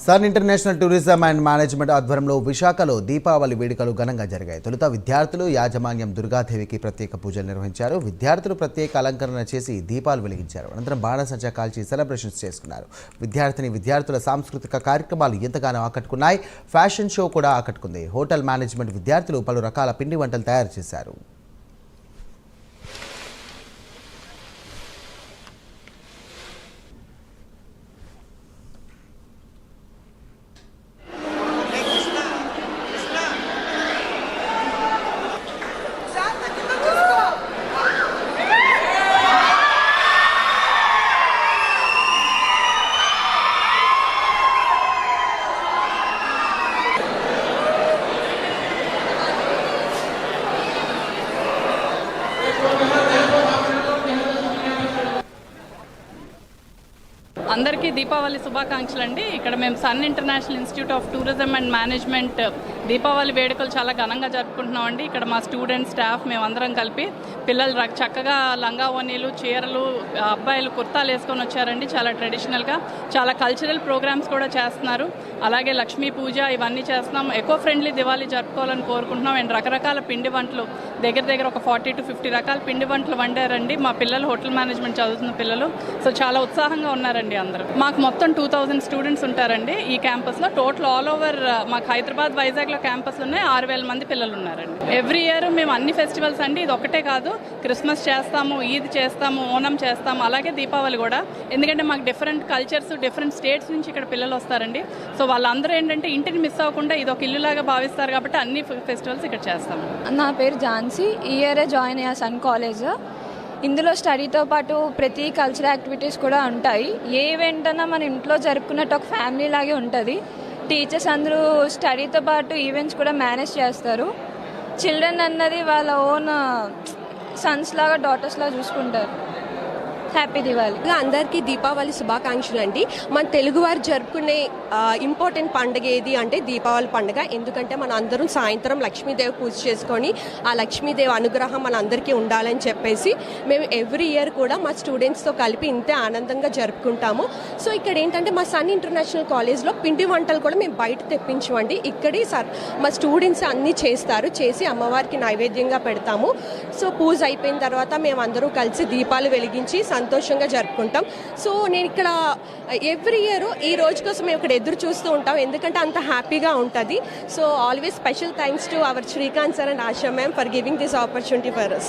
Sun International Tourism and Management ఆధ్వర్యంలో విశాఖలో దీపావళి వేడుకలు ఘనంగా జరిగాయి. తొలుత విద్యార్థులు యాజమాన్యం దుర్గాదేవికి ప్రత్యేక పూజలు నిర్వహించారు. విద్యార్థులు ప్రత్యేక అలంకరణ చేసి దీపాలు వెలిగించారు. అనంతరం బాణసంచా కాల్చి సెలబ్రేషన్స్ చేసుకున్నారు. విద్యార్థుల సాంస్కృతిక కార్యక్రమాలు ఎంతగానో ఆకట్టుకున్నాయి. ఫ్యాషన్ షో కూడా ఆకట్టుకుంది. హోటల్ మేనేజ్మెంట్ విద్యార్థులు పలు రకాల పిండి వంటలు తయారు చేశారు. అందరికీ దీపావళి శుభాకాంక్షలు అండి. ఇక్కడ మేము Sun International Institute of Tourism and Management Deepavali వేడుకలు చాలా ఘనంగా జరుపుకుంటున్నాం అండి. ఇక్కడ మా స్టూడెంట్స్, స్టాఫ్ మేమందరం కలిపి పిల్లలు చక్కగా లంగా ఓనీలు, చీరలు, అబ్బాయిలు కుర్తాలు వేసుకొని వచ్చారండి. చాలా ట్రెడిషనల్గా చాలా కల్చరల్ ప్రోగ్రామ్స్ కూడా చేస్తున్నారు. అలాగే లక్ష్మీ పూజ ఇవన్నీ చేస్తున్నాం. ఎకో ఫ్రెండ్లీ దివాళీ జరుపుకోవాలని కోరుకుంటున్నాం. అండ్ రకరకాల పిండి వంటలు దగ్గర ఒక 40 to 50 రకాల పిండి వంటలు వండారండి మా పిల్లలు. హోటల్ మేనేజ్మెంట్ చదువుతున్న పిల్లలు. సో చాలా ఉత్సాహంగా ఉన్నారండి అందరూ. మాకు మొత్తం 2000 స్టూడెంట్స్ ఉంటారండి ఈ క్యాంపస్లో. టోటల్ ఆల్ ఓవర్ మాకు హైదరాబాద్, వైజాగ్లో క్యాంపస్లు ఉన్నాయి. 6000 మంది పిల్లలు ఉన్నారండి. ఎవ్రీ ఇయర్ మేము అన్ని ఫెస్టివల్స్ అండి, ఇది ఒకటే కాదు, క్రిస్మస్ చేస్తాము, ఈద్ చేస్తాము, ఓనం చేస్తాము, అలాగే దీపావళి కూడా. ఎందుకంటే మాకు డిఫరెంట్ కల్చర్స్, డిఫరెంట్ స్టేట్స్ నుంచి ఇక్కడ పిల్లలు వస్తారండి. సో వాళ్ళందరూ ఏంటంటే ఇంటిని మిస్ అవ్వకుండా ఇది ఒక ఇల్లులాగా భావిస్తారు కాబట్టి అన్ని ఫెస్టివల్స్ ఇక్కడ చేస్తాము. నా పేరు ఝాన్సీ. ఈ ఇయరే జాయిన్ అయ్యా సన్ కాలేజ్. ఇందులో స్టడీతో పాటు ప్రతి కల్చరల్ యాక్టివిటీస్ కూడా ఉంటాయి. ఏ ఈవెంట్ అన్నా మన ఇంట్లో జరుపుకున్నట్టు ఒక ఫ్యామిలీ లాగే ఉంటుంది. టీచర్స్ అందరూ స్టడీతో పాటు ఈవెంట్స్ కూడా మేనేజ్ చేస్తారు. చిల్డ్రన్ అన్నది వాళ్ళ ఓన్ సన్స్ లాగా, డాటర్స్ లాగా చూసుకుంటారు. హ్యాపీ దివాళీ. అందరికీ దీపావళి శుభాకాంక్షలు అండి. మన తెలుగువారు జరుపుకునే ఇంపార్టెంట్ పండుగ ఏది అంటే దీపావళి పండుగ. ఎందుకంటే మన అందరం సాయంత్రం లక్ష్మీదేవి పూజ చేసుకొని ఆ లక్ష్మీదేవి అనుగ్రహం మన అందరికీ ఉండాలని చెప్పేసి మేము ఎవ్రీ ఇయర్ కూడా మా స్టూడెంట్స్తో కలిపి ఇంతే ఆనందంగా జరుపుకుంటాము. సో ఇక్కడ ఏంటంటే మా సన్ ఇంటర్నేషనల్ కాలేజ్లో పిండి వంటలు కూడా మేము బయట తెప్పించమండి. ఇక్కడే మా స్టూడెంట్స్ అన్నీ చేసి అమ్మవారికి నైవేద్యంగా పెడతాము. సో పూజ అయిపోయిన తర్వాత మేము అందరూ కలిసి దీపాలు వెలిగించి సంతోషంగా జరుపుకుంటాం. సో నేను ఇక్కడ ఎవ్రీ ఇయర్ ఈ రోజు కోసం మేము ఇక్కడ ఎదురు చూస్తూ ఉంటాం, ఎందుకంటే అంత హ్యాపీగా ఉంటుంది. So always special thanks to our Srikanth sir and ASHA ma'am for giving this opportunity for us.